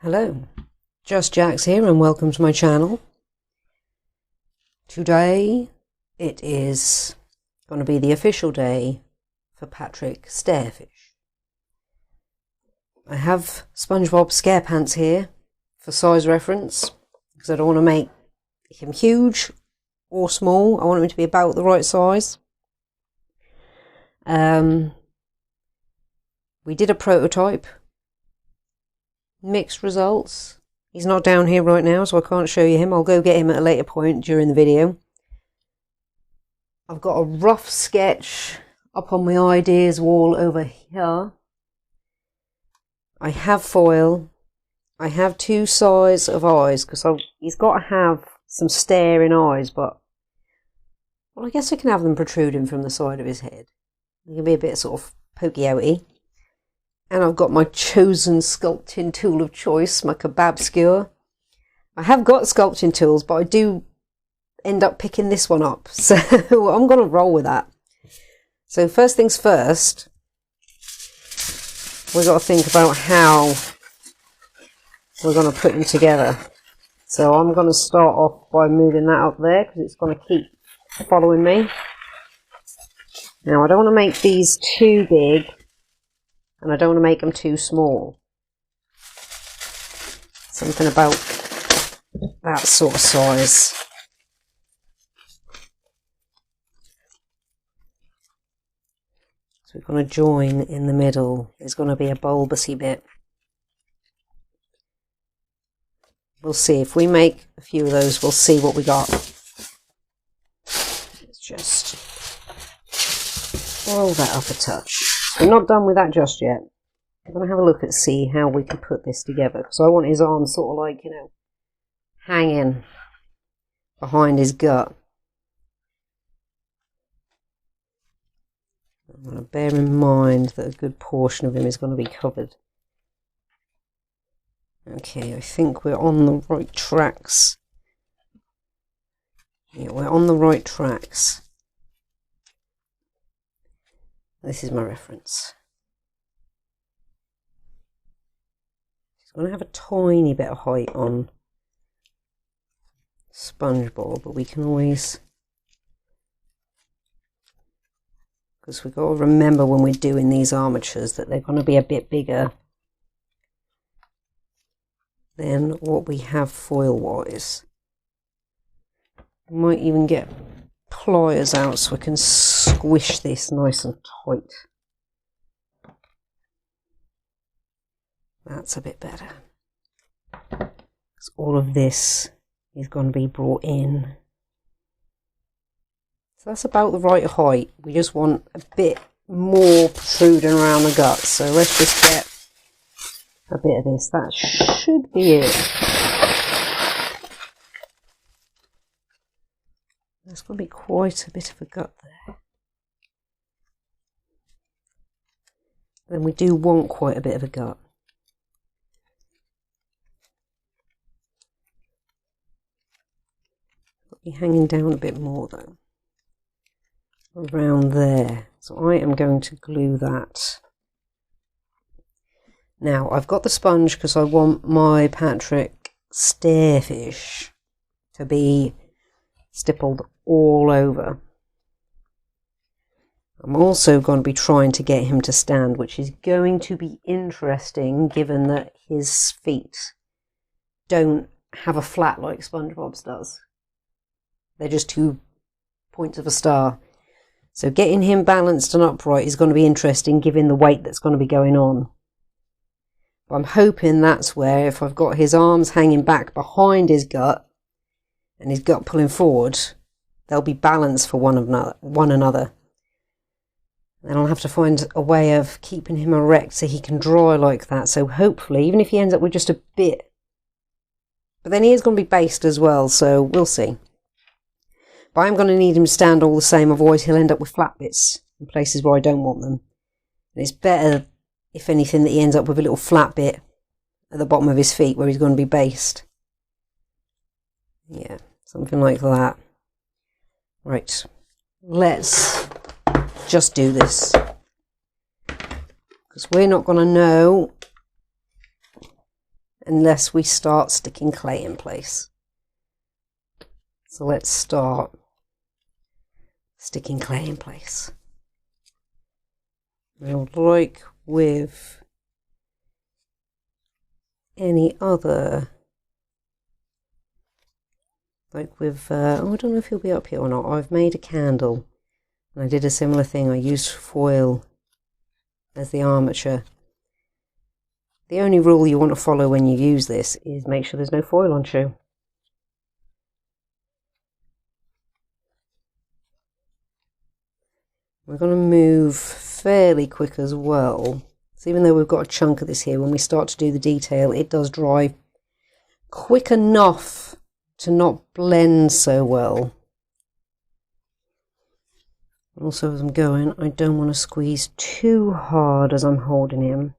Hello, Just Jax here and welcome to my channel. Today it is going to be the official day for Patrick Starefish. I have SpongeBob SquarePants here for size reference because I don't want to make him huge or small. I want him to be about the right size. We did a prototype. Mixed results. He's not down here right now, so I can't show you him. I'll go get him at a later point during the video. I've got a rough sketch up on my ideas wall over here. I have foil. I have two sides of eyes because he's got to have some staring eyes, but well, I guess I can have them protruding from the side of his head. They can be a bit sort of pokey outy. And I've got my chosen sculpting tool of choice, my kebab skewer. I have got sculpting tools, but I do end up picking this one up. So I'm going to roll with that. So first things first, we've got to think about how we're going to put them together. So I'm going to start off by moving that up there because it's going to keep following me. Now I don't want to make these too big. And I don't want to make them too small. Something about that sort of size. So we're going to join in the middle. There's going to be a bulbousy bit. We'll see. If we make a few of those, we'll see what we got. Let's just roll that up a touch. We're not done with that just yet. I'm going to have a look at see how we can put this together. Because I want his arms sort of like, you know, hanging behind his gut. I'm going to bear in mind that a good portion of him is going to be covered. Okay, I think we're on the right tracks. Yeah, we're on the right tracks. This is my reference. He's going to have a tiny bit of height on SpongeBob, but we can always, because we've got to remember when we're doing these armatures that they're going to be a bit bigger than what we have foil wise. We might even get pliers out so we can squish this nice and tight. That's a bit better. Because all of this is going to be brought in. So that's about the right height. We just want a bit more protruding around the gut. So let's just get a bit of this. That should be it. There's going to be quite a bit of a gut there. Then we do want quite a bit of a gut. It'll be hanging down a bit more though. Around there. So I am going to glue that. Now I've got the sponge because I want my Patrick Starefish to be stippled all over. I'm also going to be trying to get him to stand, which is going to be interesting given that his feet don't have a flat like SpongeBob's does. They're just 2 points of a star. So getting him balanced and upright is going to be interesting given the weight that's going to be going on. But I'm hoping that's where, if I've got his arms hanging back behind his gut and his gut pulling forward, they'll be balanced for one another. Then I'll have to find a way of keeping him erect so he can dry like that. So hopefully, even if he ends up with just a bit, but then he is going to be based as well, so we'll see. But I'm going to need him to stand all the same, otherwise he'll end up with flat bits in places where I don't want them. And it's better, if anything, that he ends up with a little flat bit at the bottom of his feet where he's going to be based. Yeah, something like that. Right, let's just do this, because we're not going to know unless we start sticking clay in place. So let's start sticking clay in place. Now, like with any other, like with, oh, I don't know if he'll be up here or not. I've made a candle, and I did a similar thing. I used foil as the armature. The only rule you want to follow when you use this is make sure there's no foil on shoe. We're going to move fairly quick as well. So even though we've got a chunk of this here, when we start to do the detail, it does dry quick enough to not blend so well. Also, as I'm going, I don't want to squeeze too hard as I'm holding him,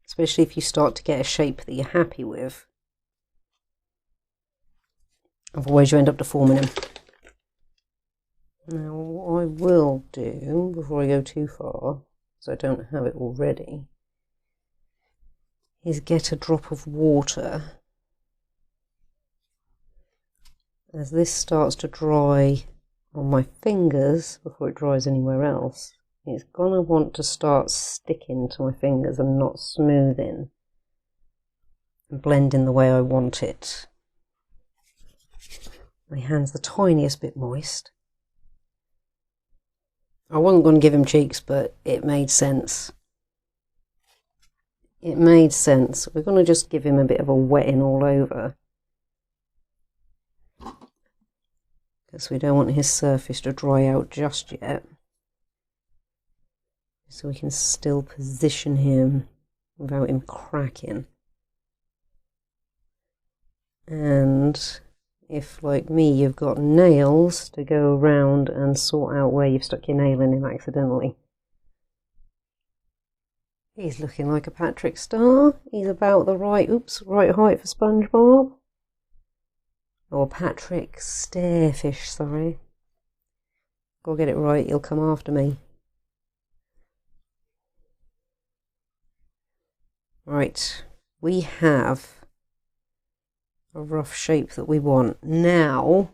especially if you start to get a shape that you're happy with. Otherwise you end up deforming him. Now, what I will do before I go too far, because I don't have it already, is get a drop of water. As this starts to dry on my fingers before it dries anywhere else, it's going to want to start sticking to my fingers and not smoothing and blending the way I want it. My hand's the tiniest bit moist. I wasn't going to give him cheeks, but it made sense. It made sense. We're going to just give him a bit of a wetting all over, because we don't want his surface to dry out just yet. So we can still position him without him cracking. And if, like me, you've got nails to go around and sort out where you've stuck your nail in him accidentally. He's looking like a Patrick Star. He's about the right height for SpongeBob. Or Patrick Starefish, sorry. Go get it right, he'll come after me. Right, we have a rough shape that we want. Now,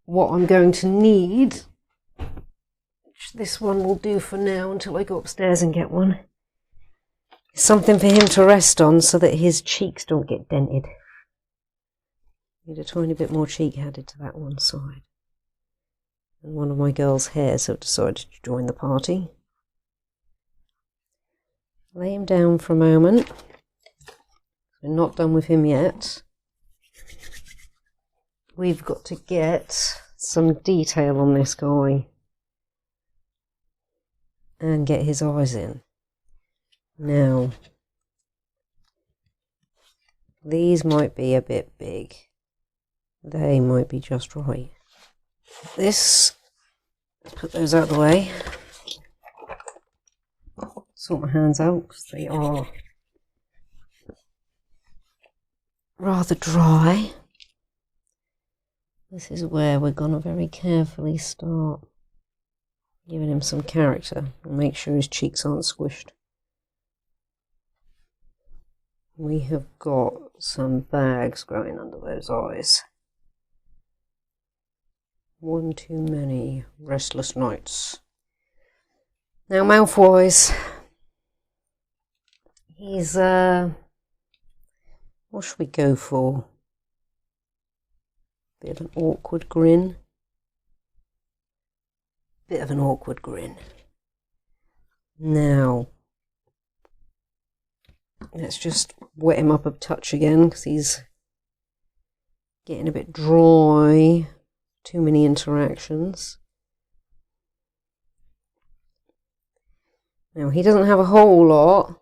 what I'm going to need, which this one will do for now until I go upstairs and get one, is something for him to rest on so that his cheeks don't get dented. Need a tiny bit more cheek added to that one side. And one of my girls' hairs have decided to join the party. Lay him down for a moment. We're not done with him yet. We've got to get some detail on this guy and get his eyes in. Now, these might be a bit big. They might be just right. Let's put those out of the way. Sort my hands out because they are rather dry. This is where we're going to very carefully start giving him some character and make sure his cheeks aren't squished. We have got some bags growing under those eyes. One too many restless nights. Now, mouth-wise, he's, what should we go for? Bit of an awkward grin. Bit of an awkward grin. Now, let's just wet him up a touch again because he's getting a bit dry. Too many interactions. Now, he doesn't have a whole lot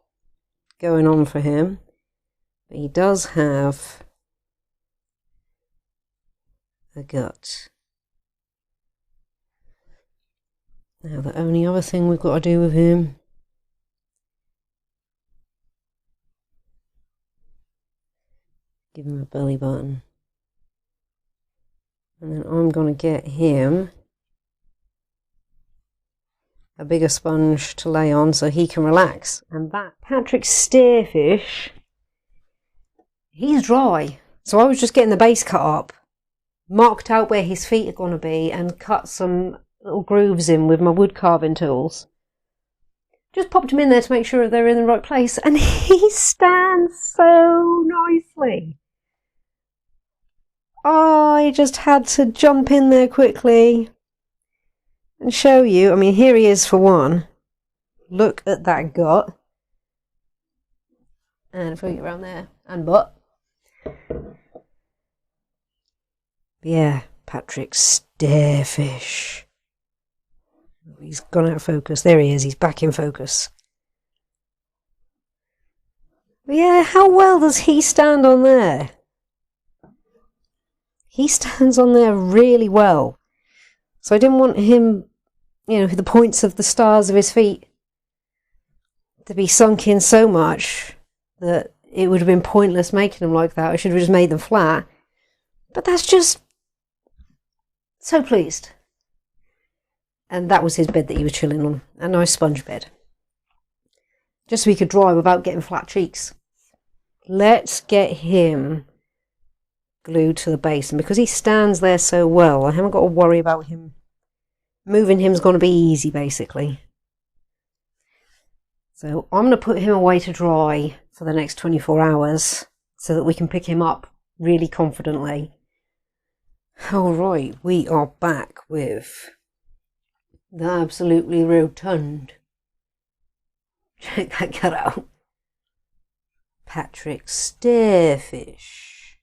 going on for him, but he does have a gut. Now, the only other thing we've got to do with him give him a belly button. And then I'm going to get him a bigger sponge to lay on so he can relax. And that Patrick Starefish He's dry. So I was just getting the base cut up, marked out where his feet are going to be, and cut some little grooves in with my wood carving tools. Just popped him in there to make sure they're in the right place, and he stands so nicely. I just had to jump in there quickly and show you. I mean, here he is for one. Look at that gut. And if we get around there, and butt. Yeah, Patrick Starefish. He's gone out of focus. There he is. He's back in focus. But yeah, how well does he stand on there? He stands on there really well. So I didn't want him, you know, the points of the stars of his feet to be sunk in so much that it would have been pointless making them like that. I should have just made them flat. But that's just... so pleased. And that was his bed that he was chilling on. A nice sponge bed. Just so he could dry without getting flat cheeks. Let's get him glued to the base. And because he stands there so well, I haven't got to worry about him. Moving him's going to be easy, basically. So I'm going to put him away to dry for the next 24 hours so that we can pick him up really confidently. Alright, we are back with the absolutely rotund. Check that cut out. Patrick Starefish.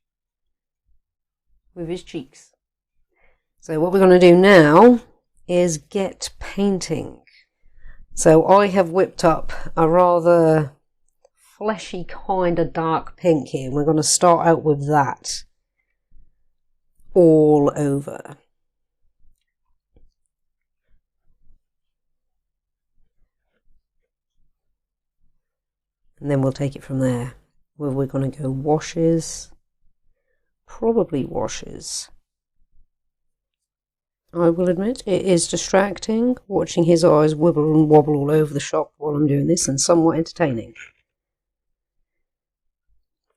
With his cheeks. So what we're going to do now is get painting. So I have whipped up a rather fleshy kind of dark pink here. We're going to start out with that all over. And then we'll take it from there. Where we're going to go washes. Probably washes. I will admit it is distracting watching his eyes wibble and wobble all over the shop while I'm doing this, and somewhat entertaining.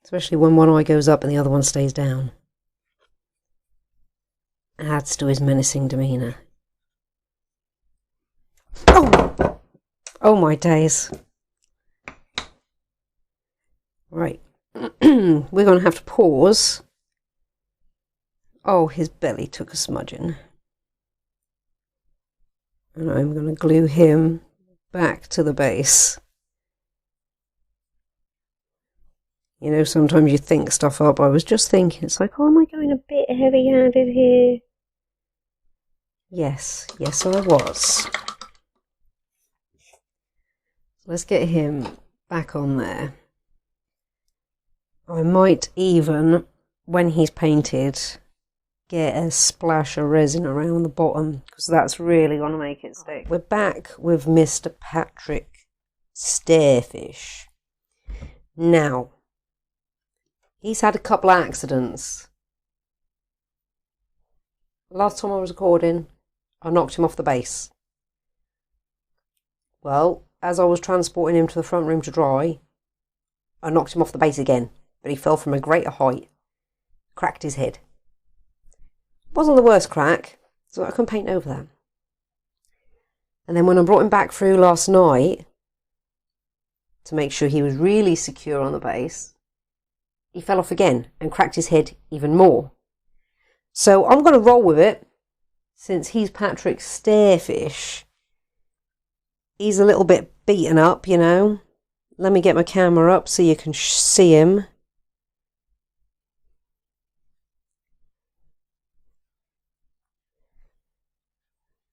Especially when one eye goes up and the other one stays down. Adds to his menacing demeanour. Oh! Oh my days. Right. We're going to have to pause. Oh, his belly took a smudging. And I'm going to glue him back to the base. You know, sometimes you think stuff up. I was just thinking, it's like, oh, am I going a bit heavy-handed here? Yes, yes I was. Let's get him back on there. I might even, when he's painted, get a splash of resin around the bottom, because that's really going to make it stick. We're back with Mr. Patrick Starefish. Now, he's had a couple of accidents. Last time I was recording, I knocked him off the base. Well, as I was transporting him to the front room to dry, I knocked him off the base again, but he fell from a greater height, cracked his head. Wasn't the worst crack, so I couldn't paint over that. And then when I brought him back through last night to make sure he was really secure on the base, he fell off again and cracked his head even more. So I'm going to roll with it, since he's Patrick Starefish. He's a little bit beaten up, you know. Let me get my camera up so you can see him.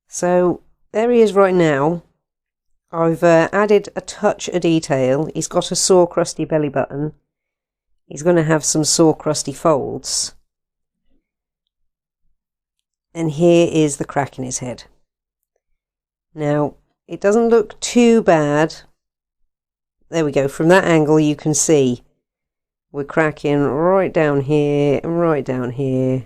So there he is right now. I've added a touch of detail. He's got a sore crusty belly button. He's going to have some sore crusty folds. And here is the crack in his head. Now, it doesn't look too bad. There we go. From that angle you can see we're cracking right down here and right down here.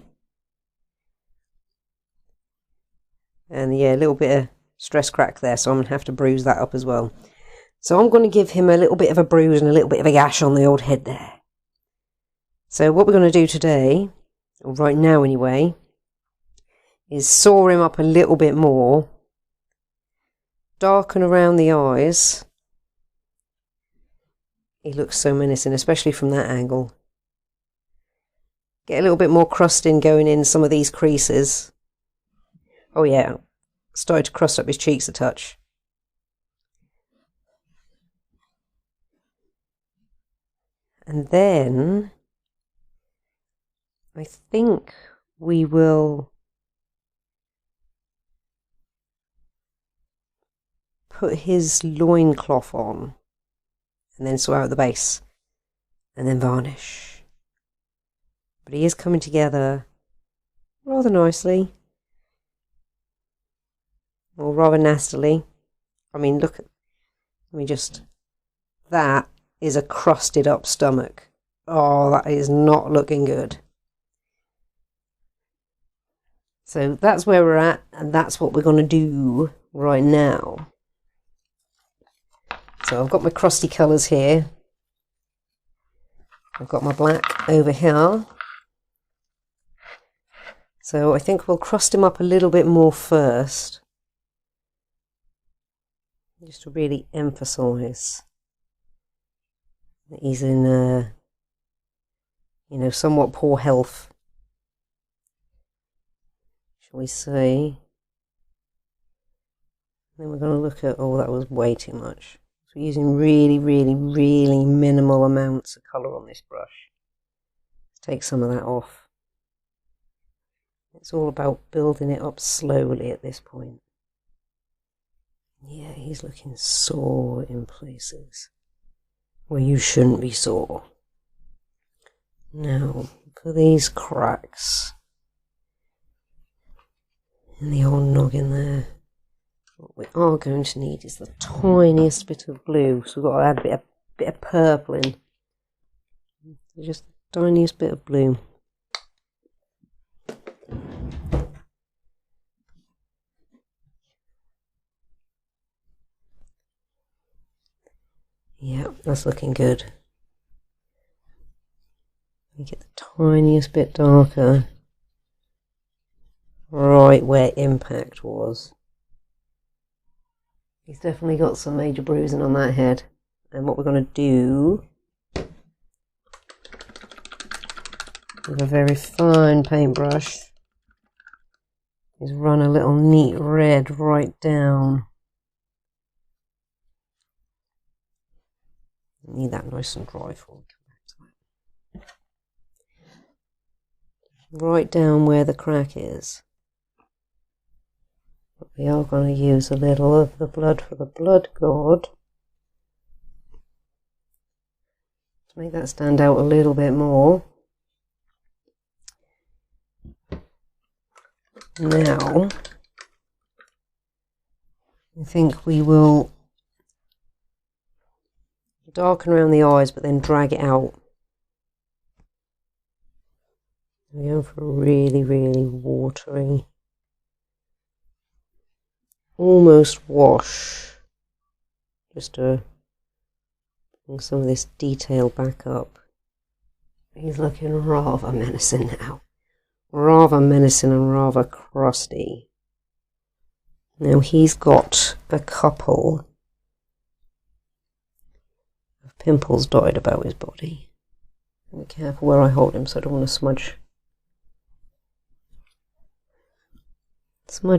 And yeah, a little bit of stress crack there, so I'm going to have to bruise that up as well. So I'm going to give him a little bit of a bruise and a little bit of a gash on the old head there. So what we're going to do today, or right now anyway, is saw him up a little bit more, darken around the eyes. He looks so menacing, especially from that angle. Get a little bit more crusting going in some of these creases. Oh yeah, started to crust up his cheeks a touch. And then I think we will put his loincloth on and then sort out the base and then varnish. But he is coming together rather nicely, or rather nastily. I mean, look, that is a crusted up stomach. Oh, that is not looking good. So that's where we're at, and that's what we're going to do right now. So I've got my crusty colours here. I've got my black over here. So I think we'll crust him up a little bit more first, just to really emphasise that he's in, somewhat poor health, shall we say. Then we're going to look at, oh, that was way too much. So we're using really, really, really minimal amounts of colour on this brush. Let's take some of that off. It's all about building it up slowly at this point. Yeah, he's looking sore in places where you shouldn't be sore. Now, for these cracks in the old noggin there, what we are going to need is the tiniest bit of blue. So we've got to add a bit of purple in. Just the tiniest bit of blue. Yeah, that's looking good. Make it the tiniest bit darker, right where impact was. He's definitely got some major bruising on that head. And what we're going to do with a very fine paintbrush is run a little neat red right down. Need that nice and dry before we come back to that. Right down where the crack is. But we are going to use a little of the blood for the blood god to make that stand out a little bit more. Now, I think we will darken around the eyes, but then drag it out. We're going for a really, really watery, almost wash, just to bring some of this detail back up. He's looking rather menacing now. Rather menacing and rather crusty. Now he's got a couple pimples dotted about his body. Be careful where I hold him, so I don't want to smudge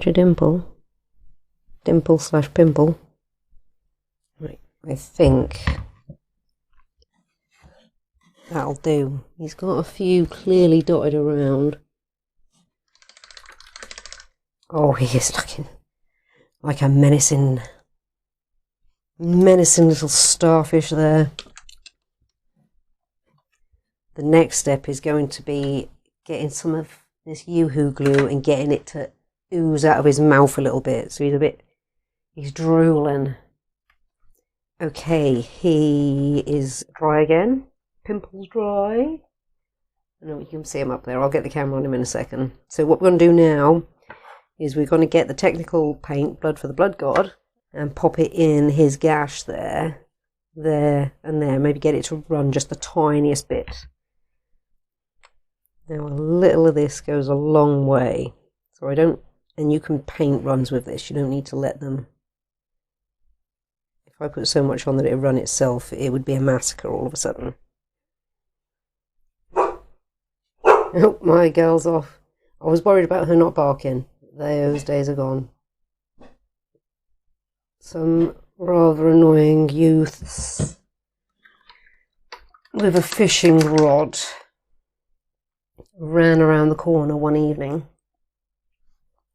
a dimple slash pimple. Right, I think that'll do. He's got a few clearly dotted around. Oh, he is looking like a menacing little starfish there. The next step is going to be getting some of this Yoo-hoo glue and getting it to ooze out of his mouth a little bit. So he's drooling. Okay, he is dry again. Pimples dry. I know you can see him up there. I'll get the camera on him in a second. So what we're going to do now is we're going to get the technical paint, blood for the blood god, and pop it in his gash there, and there. Maybe get it to run just the tiniest bit. Now a little of this goes a long way. So I don't, and you can paint runs with this, you don't need to let them. If I put so much on that it would run itself, it would be a massacre all of a sudden. Oh, my girl's off. I was worried about her not barking. Those days are gone. Some rather annoying youths with a fishing rod ran around the corner one evening,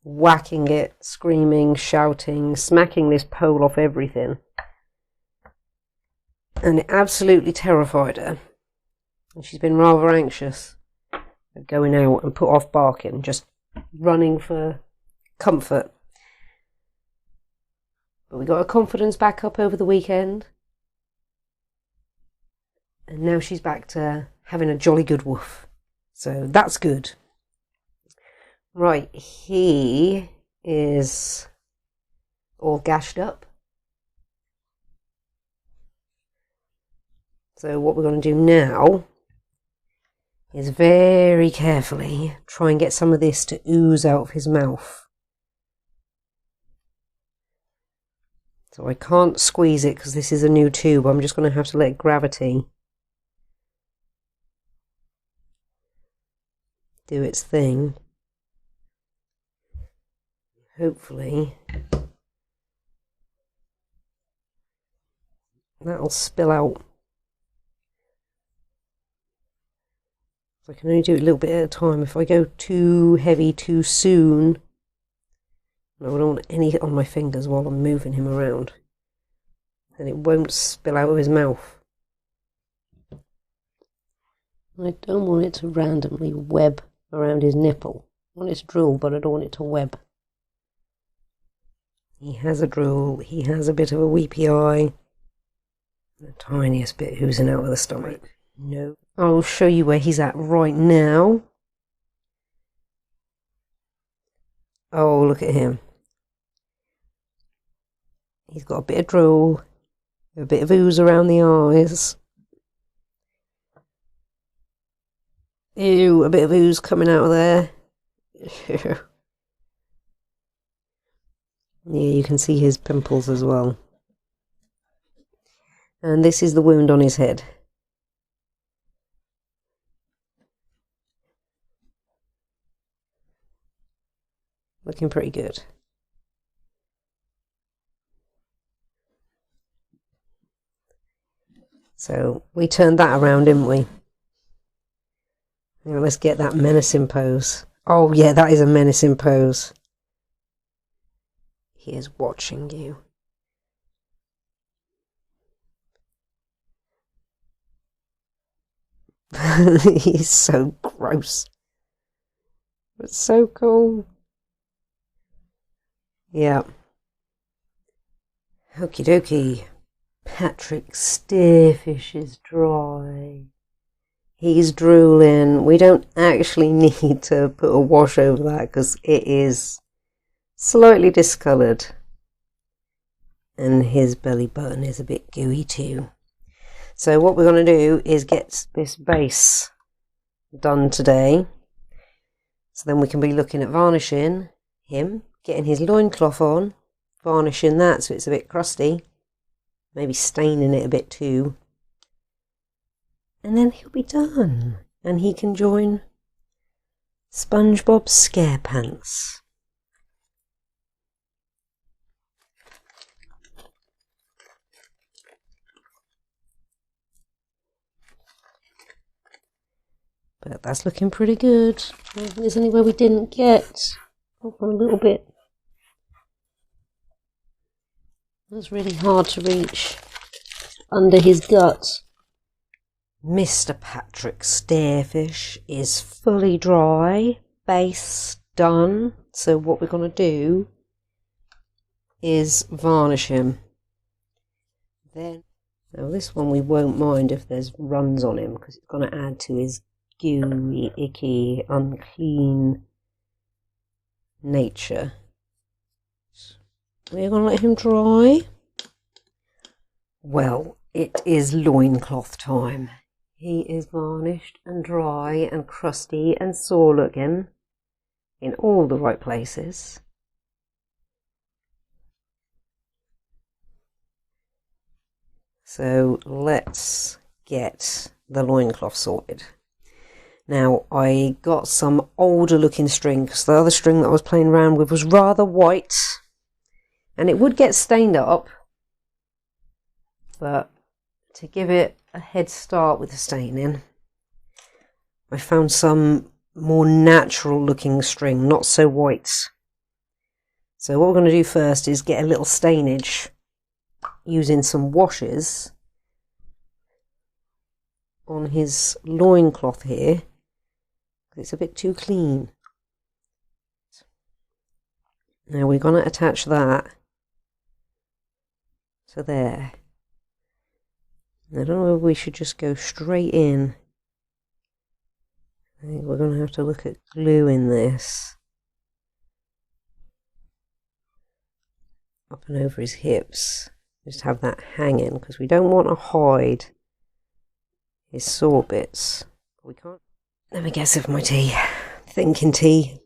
whacking it, screaming, shouting, smacking this pole off everything. And it absolutely terrified her. And she's been rather anxious at going out and put off barking, just running for comfort. But we got her confidence back up over the weekend. And now she's back to having a jolly good woof. So that's good. Right, he is all gashed up. So what we're going to do now is very carefully try and get some of this to ooze out of his mouth. So I can't squeeze it because this is a new tube. I'm just going to have to let gravity do its thing. Hopefully that'll spill out. So I can only do it a little bit at a time. If I go too heavy too soon, I don't want any on my fingers while I'm moving him around, then it won't spill out of his mouth. I don't want it to randomly web around his nipple. I want it to drool, but I don't want it to web. He has a drool, he has a bit of a weepy eye, the tiniest bit oozing out of the stomach. No. I'll show you where he's at right now. Oh, look at him. He's got a bit of drool, a bit of ooze around the eyes. Ew, a bit of ooze coming out of there. Yeah, you can see his pimples as well. And this is the wound on his head. Looking pretty good. So we turned that around, didn't we? Now let's get that menacing pose. Oh yeah, that is a menacing pose. He is watching you. He's so gross. But so cool. Yeah. Okie dokie. Patrick Starefish is dry. He's drooling. We don't actually need to put a wash over that because it is slightly discoloured. And his belly button is a bit gooey too. So what we're going to do is get this base done today. So then we can be looking at varnishing him, getting his loincloth on, varnishing that so it's a bit crusty, maybe staining it a bit too. And then he'll be done. And he can join SpongeBob SquarePants. But that's looking pretty good. I don't think there's anywhere we didn't get. Oh, a little bit. That's really hard to reach. Under his gut. Mr. Patrick Starefish is fully dry. Base done. So what we're going to do is varnish him. Then, now this one we won't mind if there's runs on him because it's going to add to his gooey, icky, unclean nature. We're going to let him dry. Well, it is loincloth time. He is varnished and dry and crusty and sore looking in all the right places. So let's get the loincloth sorted. Now, I got some older looking string because the other string that I was playing around with was rather white and it would get stained up, but to give it a head start with the staining, I found some more natural looking string, not so white. So what we're going to do first is get a little stainage using some washes on his loincloth here. It's a bit too clean. Now we're going to attach that to there. I don't know if we should just go straight in. I think we're going to have to look at gluing this up and over his hips. Just have that hanging because we don't want to hide his sore bits. We can't. Let me get a sip of my tea. Thinking tea.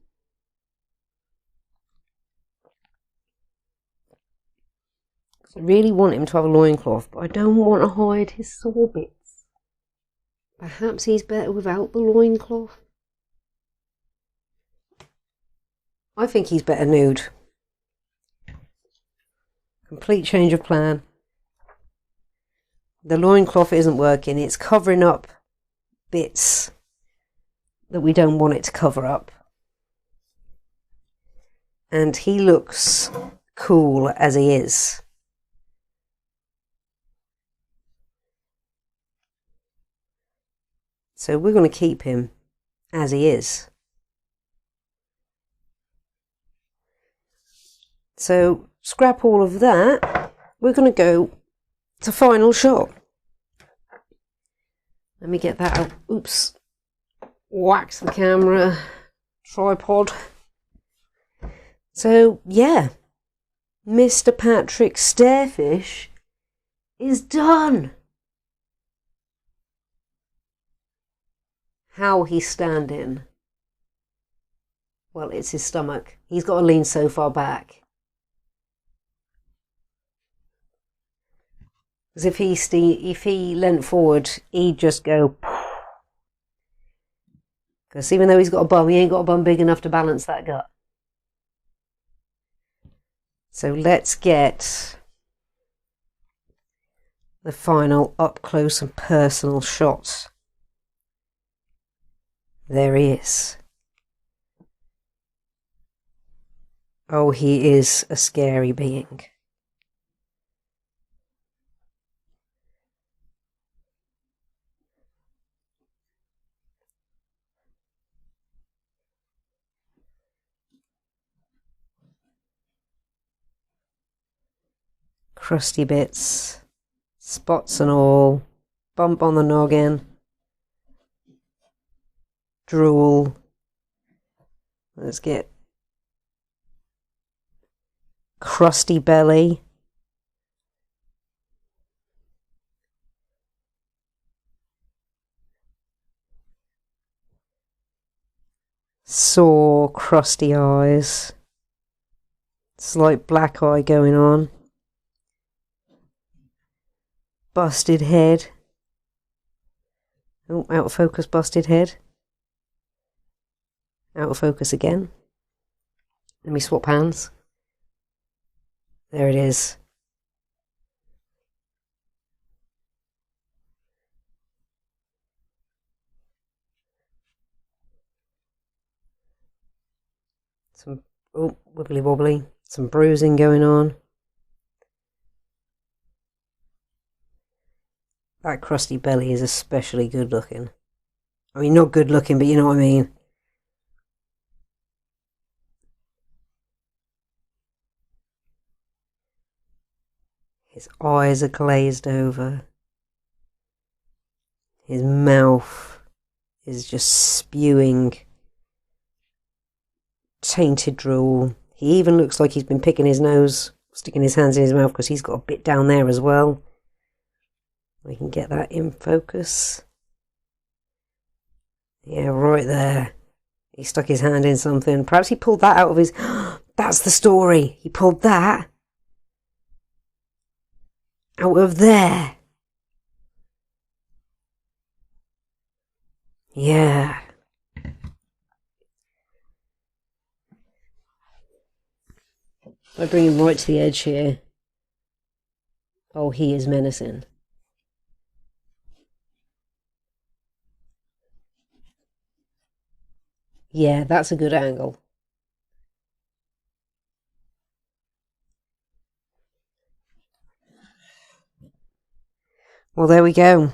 I really want him to have a loincloth, but I don't want to hide his sore bits. Perhaps he's better without the loincloth. I think he's better nude. Complete change of plan. The loincloth isn't working. It's covering up bits that we don't want it to cover up. And he looks cool as he is. So we're going to keep him as he is. So scrap all of that. We're going to go to final shot. Let me get that out. Oops. Wax the camera. Tripod. So, yeah. Mr. Patrick Starefish is done. How he's standing. Well, it's his stomach. He's got to lean so far back. Because if he leant forward, he'd just go. Because even though he's got a bum, he ain't got a bum big enough to balance that gut. So let's get the final up close and personal shot. There he is. Oh, he is a scary being. Crusty bits, spots and all, bump on the noggin, drool. Let's get crusty belly. Sore, crusty eyes. Slight black eye going on. Busted head. Oh, out of focus, busted head. Out of focus again. Let me swap hands. There it is. Some, oh, wibbly wobbly. Some bruising going on. That crusty belly is especially good looking. I mean, not good looking, but you know what I mean. His eyes are glazed over. His mouth is just spewing tainted drool. He even looks like he's been picking his nose, sticking his hands in his mouth because he's got a bit down there as well. We can get that in focus. Yeah, right there. He stuck his hand in something. Perhaps he pulled that out of his... That's the story. He pulled that out of there. Yeah. I bring him right to the edge here. Oh, he is menacing. Yeah, that's a good angle. Well, there we go.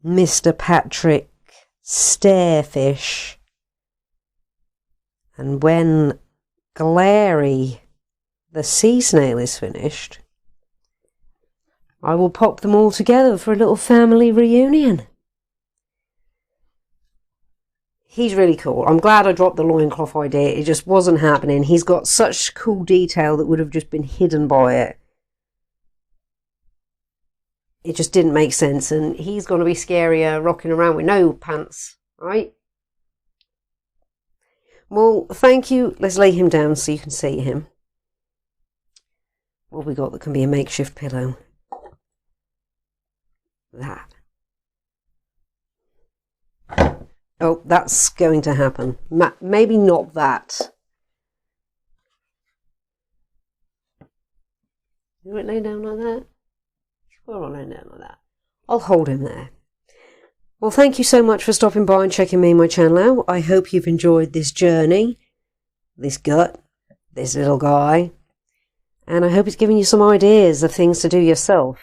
Mr. Patrick Starefish. And when Glary, the sea snail, is finished, I will pop them all together for a little family reunion. He's really cool. I'm glad I dropped the loincloth idea. It just wasn't happening. He's got such cool detail that would have just been hidden by it. It just didn't make sense. And he's going to be scarier rocking around with no pants, right? Well, thank you. Let's lay him down so you can see him. What have we got that can be a makeshift pillow? That. Oh, that's going to happen. Maybe not that. You won't lay down like that? Sure, I'll lay down like that. I'll hold him there. Well, thank you so much for stopping by and checking me and my channel out. I hope you've enjoyed this journey, this gut, this little guy. And I hope it's giving you some ideas of things to do yourself.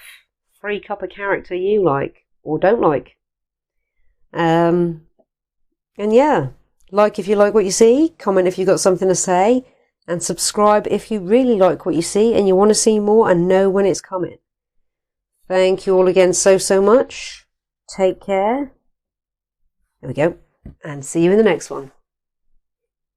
Freak up a character you like or don't like. And yeah, like if you like what you see, comment if you've got something to say, and subscribe if you really like what you see and you want to see more and know when it's coming. Thank you all again so much. Take care. There we go. And see you in the next one.